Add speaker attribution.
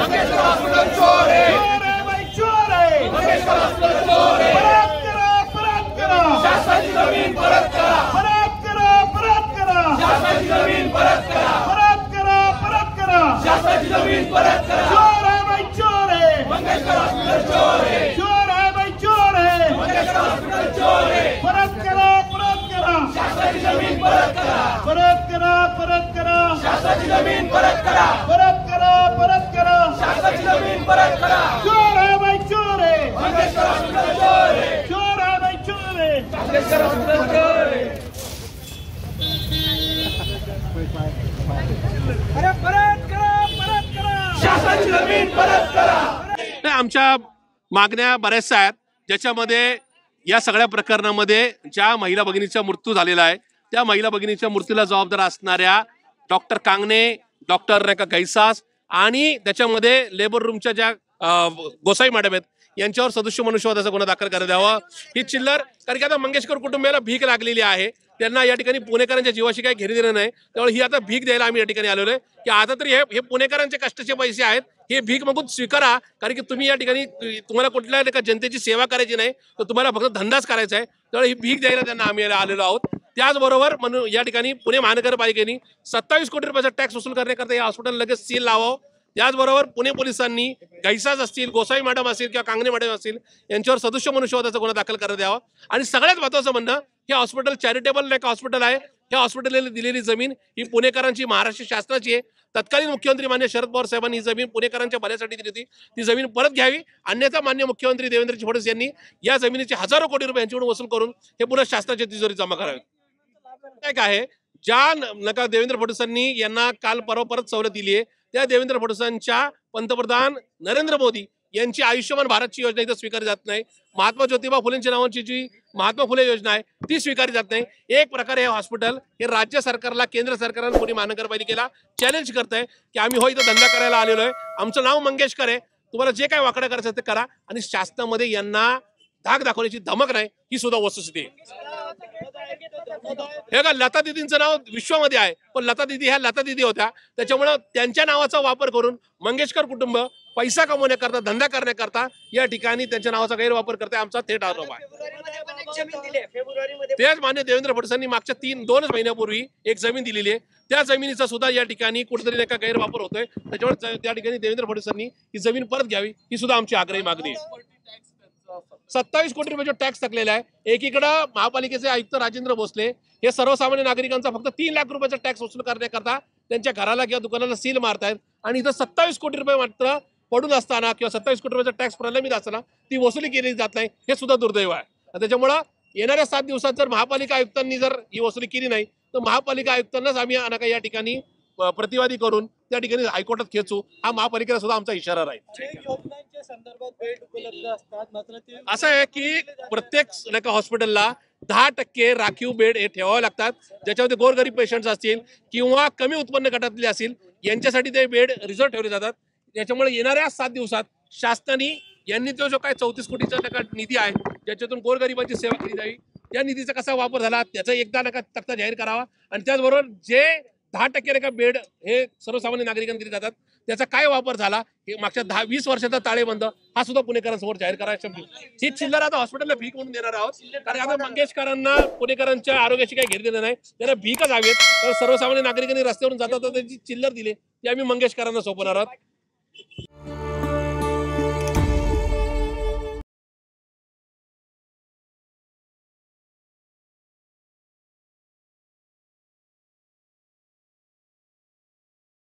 Speaker 1: Mangeshkar hospital चोर है भाई, चोर है मंगेशकर हॉस्पिटल चोर है। परत करा शासनाची जमीन परत करा, परत करा शासनाची जमीन परत करा, परत करा शासनाची जमीन परत करा। चोर है भाई, चोर है मंगेशकर हॉस्पिटल चोर है, चोर है भाई, चोर है मंगेशकर हॉस्पिटल चोर है। परत करा शासनाची जमीन परत करा, परत करा शासनाची जमीन परत करा, परत करा शासनाची जमीन परत करा। चोर है भाई, चोर है मंगेशकर हॉस्पिटल चोर है, चोर है भाई, चोर है मंगेशकर हॉस्पिटल चोर है। परत करा शासनाची जमीन परत करा।
Speaker 2: आमच्या मागण्या बऱ्याचशा आहेत, ज्याच्यामध्ये या सगळ्या प्रकरणामध्ये ज्या महिला भगिनीचा मृत्यू झालेला आहे त्या महिला भगिनीच्या मृत्यूला जबाबदार असणाऱ्या डॉक्टर कांगणे, डॉक्टर गैसास आणि त्याच्यामध्ये लेबर रूमच्या ज्या गोसाई मॅडम आहेत यांच्यावर सदस्य मनुष्यवधाचा गुन्हा दाखल करण्यात यावा ही चिल्लर। कारण की आता मंगेशकर कुटुंबियाला भीक लागलेली आहे, त्यांना या ठिकाणी पुणेकरांच्या जीवाशी काही घेणे देणं नाही, त्यामुळे ही आता भीक द्यायला आम्ही या ठिकाणी आलेलो आहे की आता तरी हे पुणेकरांचे कष्टाचे पैसे आहेत, हे भीक मागून स्वीकारा। कारण की तुम्ही या ठिकाणी तुम्हाला कुठल्या जनतेची सेवा करायची नाही, तर तुम्हाला फक्त धंदाच करायचा आहे, त्यामुळे ही भीक द्यायला त्यांना आम्ही आलेलो आहोत। त्याचबरोबर म्हणून या ठिकाणी पुणे महानगरपालिकेने 27 कोटी रुपयाचा टॅक्स वसूल करण्याकरता या हॉस्पिटल लगेच सील लावावं। त्याचबरोबर पुणे पोलिसांनी गैसास असतील, गोसाई मॅडम असतील किंवा कांगणे मॅडम असतील यांच्यावर सदस्य मनुष्यवधाचा गुन्हा दाखल करण्यात यावा। आणि सगळ्यात महत्त्वाचं म्हणणं, हे हॉस्पिटल चॅरिटेबल एक हॉस्पिटल आहे, ह्या हॉस्पिटलला दिलेली जमीन ही पुणेकरांची, महाराष्ट्र शासनाची आहे। तत्कालीन मुख्यमंत्री मान्य शरद पवार साहेबांनी ही जमीन पुणेकरांच्या भल्यासाठी दिली होती, ती जमीन परत घ्यावी, अन्यथा मान्य मुख्यमंत्री देवेंद्र फडणवीस यांनी या जमिनीचे हजारो कोटी रुपये यांच्याकडून वसूल करून हे पुन्हा शासनाच्या तिजोरी जमा करावे। एक आहे ज्या देवेंद्र फडणवीसांनी यांना काल परवा परत सवलत दिली आहे, त्या देवेंद्र फडणवीसांच्या पंतप्रधान नरेंद्र मोदी यांची आयुष्यमान भारतची योजना इथं स्वीकारली जात नाही, महात्मा ज्योतिबा फुलेंच्या नावाची जी महात्मा फुले योजना आहे ती स्वीकारली जात नाही। एक प्रकारे हे हॉस्पिटल हे राज्य सरकारला, केंद्र सरकारला, पुणे महानगरपालिकेला चॅलेंज करत आहे की आम्ही हो इथं धंदा करायला आलेलो आहे, आमचं नाव मंगेशकर आहे, तुम्हाला जे काय वाकडं करायचं ते करा, आणि शासनामध्ये यांना धाक दाखवण्याची धमक नाही, ही सुद्धा वस्तुस्थिती आहे। हे का लता दीदींचं नाव विश्वामध्ये आहे, पण लता दीदी ह्या लता दीदी होत्या, त्याच्यामुळे त्यांच्या नावाचा वापर करून मंगेशकर कुटुंब पैसा कमवण्याकरता, धंदा करण्याकरता या ठिकाणी त्यांच्या नावाचा गैरवापर करते, आमचा थेट आरोप आहे। तेच मान्य देवेंद्र फडणवीसांनी मागच्या 2 महिन्यापूर्वी एक जमीन दिलेली आहे, त्या जमिनीचा सुद्धा या ठिकाणी कुठेतरी एका गैरवापर होतोय, त्याच्यामुळे त्या ठिकाणी देवेंद्र फडणवीसांनी ही जमीन परत घ्यावी, ही सुद्धा आमची आग्रही मागणी आहे। 27 कोटी रुपयाचा टॅक्स टाकलेला आहे। एकीकडे महापालिकेचे आयुक्त राजेंद्र भोसले हे सर्वसामान्य नागरिकांचा फक्त 3 लाख रुपयाचा टॅक्स वसूल करण्याकरता त्यांच्या घराला किंवा दुकानाला सील मारतायत, आणि इथं 27 कोटी रुपये मात्र पडून असताना किंवा 27 कोटी रुपयाचा टॅक्स प्रलंबित असताना ती वसुली केली जात नाही, हे सुद्धा दुर्दैव आहे। त्याच्यामुळं येणाऱ्या 7 दिवसात जर महापालिका आयुक्तांनी जर ही वसुली केली नाही, तर महापालिका आयुक्तांनाच आम्ही या ठिकाणी प्रतिवादी करून त्या ठिकाणी हायकोर्टात खेचू, हा महापालिकेला सुद्धा आमचा इशारा राहील। असं आहे की प्रत्येक हॉस्पिटलला 10% राखीव बेड हे ठेवावे लागतात, ज्याच्यामध्ये गोरगरीब पेशंट्स असतील किंवा कमी उत्पन्न गटातले असतील यांच्यासाठी ते बेड रिझर्व ठेवले जातात। त्याच्यामुळे येणाऱ्या 7 दिवसात शासनाने यांनी जो काय 34 कोटीचा निधी आहे ज्याच्यातून गोरगरिबांची सेवा केली जावी, त्या निधीचा कसा वापर झाला त्याचा एकदा तक्ता जाहीर करावा, आणि त्याचबरोबर जे 10% बेड हे सर्वसामान्य नागरिकांना दिले जातात त्याचा काय वापर झाला हे मागच्या 10-20 वर्षाचा ताळेबंद हा सुद्धा पुणेकरांसमोर जाहीर करायचा। ही चिल्लर आता हॉस्पिटलला भीक म्हणून देणार आहोत, कारण आता मंगेशकरांना पुणेकरांच्या आरोग्याशी काही घेणं देणं नाही, त्यांना भीकच हवी, तर सर्वसामान्य नागरिकांनी रस्त्यावरून जातात त्याची चिल्लर दिली ती आम्ही मंगेशकरांना सोपवणार आहोत।